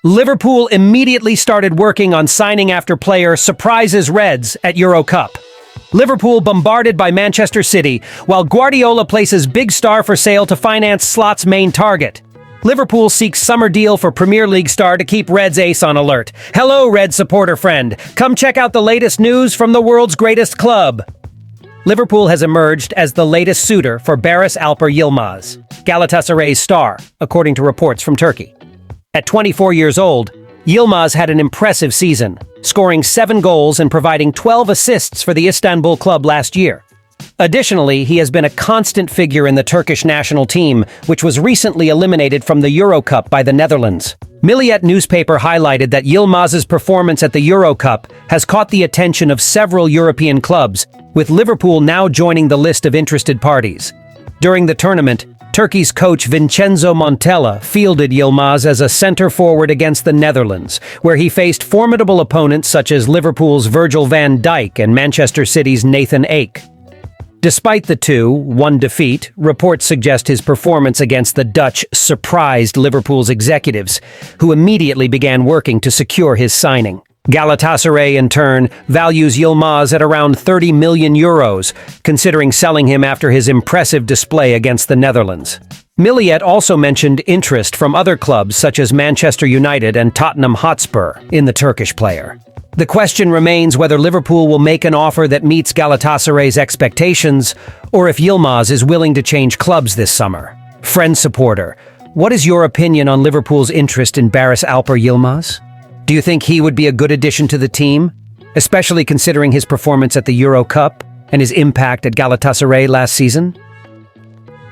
Liverpool immediately started working on signing after player surprises Reds at Euro Cup. Liverpool bombarded by Manchester City, while Guardiola places big star for sale to finance Slot's main target. Liverpool seeks summer deal for Premier League star to keep Reds ace on alert. Hello, Red supporter friend. Come check out the latest news from the world's greatest club. Liverpool has emerged as the latest suitor for Barış Alper Yilmaz, Galatasaray's star, according to reports from Turkey. At 24 years old, Yilmaz had an impressive season, scoring 7 goals and providing 12 assists for the Istanbul club last year. Additionally, he has been a constant figure in the Turkish national team, which was recently eliminated from the Euro Cup by the Netherlands. Milliyet newspaper highlighted that Yilmaz's performance at the Euro Cup has caught the attention of several European clubs, with Liverpool now joining the list of interested parties. During the tournament, Turkey's coach Vincenzo Montella fielded Yilmaz as a center-forward against the Netherlands, where he faced formidable opponents such as Liverpool's Virgil van Dijk and Manchester City's Nathan Ake. Despite the 2-1 defeat, reports suggest his performance against the Dutch surprised Liverpool's executives, who immediately began working to secure his signing. Galatasaray, in turn, values Yilmaz at around €30 million, considering selling him after his impressive display against the Netherlands. Milliyet also mentioned interest from other clubs such as Manchester United and Tottenham Hotspur in the Turkish player. The question remains whether Liverpool will make an offer that meets Galatasaray's expectations, or if Yilmaz is willing to change clubs this summer. Friend supporter, what is your opinion on Liverpool's interest in Barış Alper Yilmaz? Do you think he would be a good addition to the team, especially considering his performance at the Euro Cup and his impact at Galatasaray last season?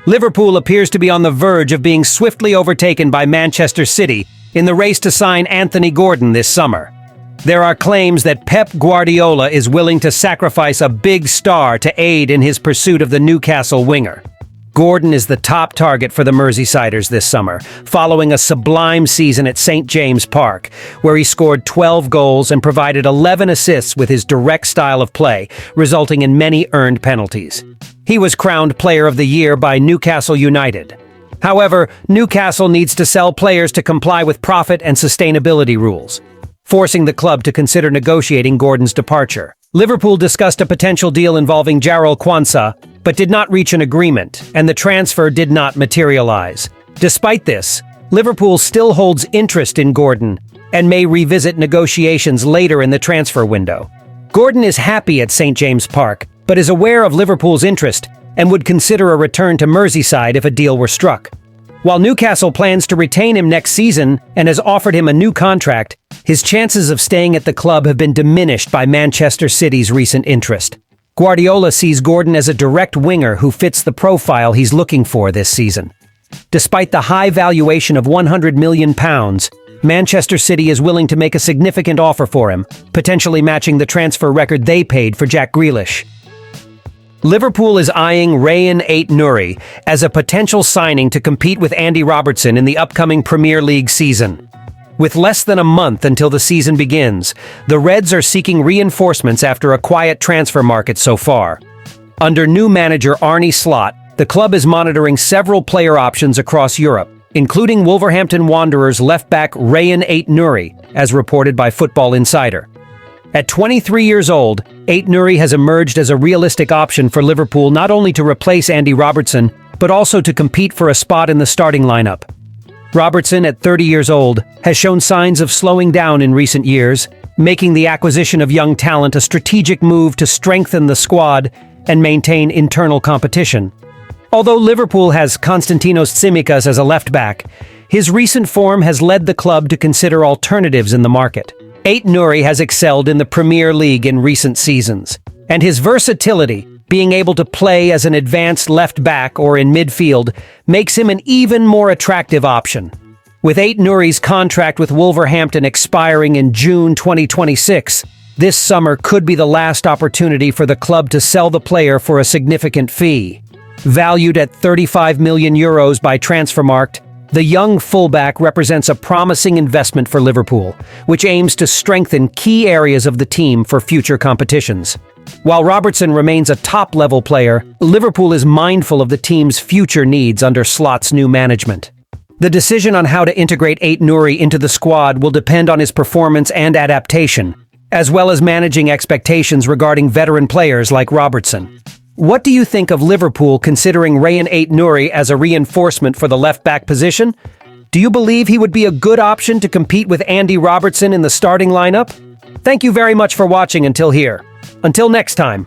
Liverpool appears to be on the verge of being swiftly overtaken by Manchester City in the race to sign Anthony Gordon this summer. There are claims that Pep Guardiola is willing to sacrifice a big star to aid in his pursuit of the Newcastle winger. Gordon is the top target for the Merseysiders this summer, following a sublime season at St. James Park, where he scored 12 goals and provided 11 assists with his direct style of play, resulting in many earned penalties. He was crowned Player of the Year by Newcastle United. However, Newcastle needs to sell players to comply with profit and sustainability rules, forcing the club to consider negotiating Gordon's departure. Liverpool discussed a potential deal involving Jarrell Quansah, but did not reach an agreement, and the transfer did not materialize. Despite this, Liverpool still holds interest in Gordon and may revisit negotiations later in the transfer window. Gordon is happy at St. James Park, but is aware of Liverpool's interest and would consider a return to Merseyside if a deal were struck. While Newcastle plans to retain him next season and has offered him a new contract, his chances of staying at the club have been diminished by Manchester City's recent interest. Guardiola sees Gordon as a direct winger who fits the profile he's looking for this season. Despite the high valuation of £100 million, Manchester City is willing to make a significant offer for him, potentially matching the transfer record they paid for Jack Grealish. Liverpool is eyeing Rayan Aït-Nouri as a potential signing to compete with Andy Robertson in the upcoming Premier League season. With less than a month until the season begins, the Reds are seeking reinforcements after a quiet transfer market so far. Under new manager Arne Slot, the club is monitoring several player options across Europe, including Wolverhampton Wanderers left-back Rayan Aït-Nouri, as reported by Football Insider. At 23 years old, Aït-Nouri has emerged as a realistic option for Liverpool not only to replace Andy Robertson, but also to compete for a spot in the starting lineup. Robertson, at 30 years old, has shown signs of slowing down in recent years, making the acquisition of young talent a strategic move to strengthen the squad and maintain internal competition. Although Liverpool has Konstantinos Tsimikas as a left-back, his recent form has led the club to consider alternatives in the market. Aït-Nouri has excelled in the Premier League in recent seasons, and his versatility, being able to play as an advanced left-back or in midfield, makes him an even more attractive option. With Aït-Nouri's contract with Wolverhampton expiring in June 2026, this summer could be the last opportunity for the club to sell the player for a significant fee. Valued at €35 million by Transfermarkt, the young fullback represents a promising investment for Liverpool, which aims to strengthen key areas of the team for future competitions. While Robertson remains a top-level player, Liverpool is mindful of the team's future needs under Slot's new management. The decision on how to integrate Ait Nouri into the squad will depend on his performance and adaptation, as well as managing expectations regarding veteran players like Robertson. What do you think of Liverpool considering Ait Nouri as a reinforcement for the left-back position? Do you believe he would be a good option to compete with Andy Robertson in the starting lineup? Thank you very much for watching until here. Until next time.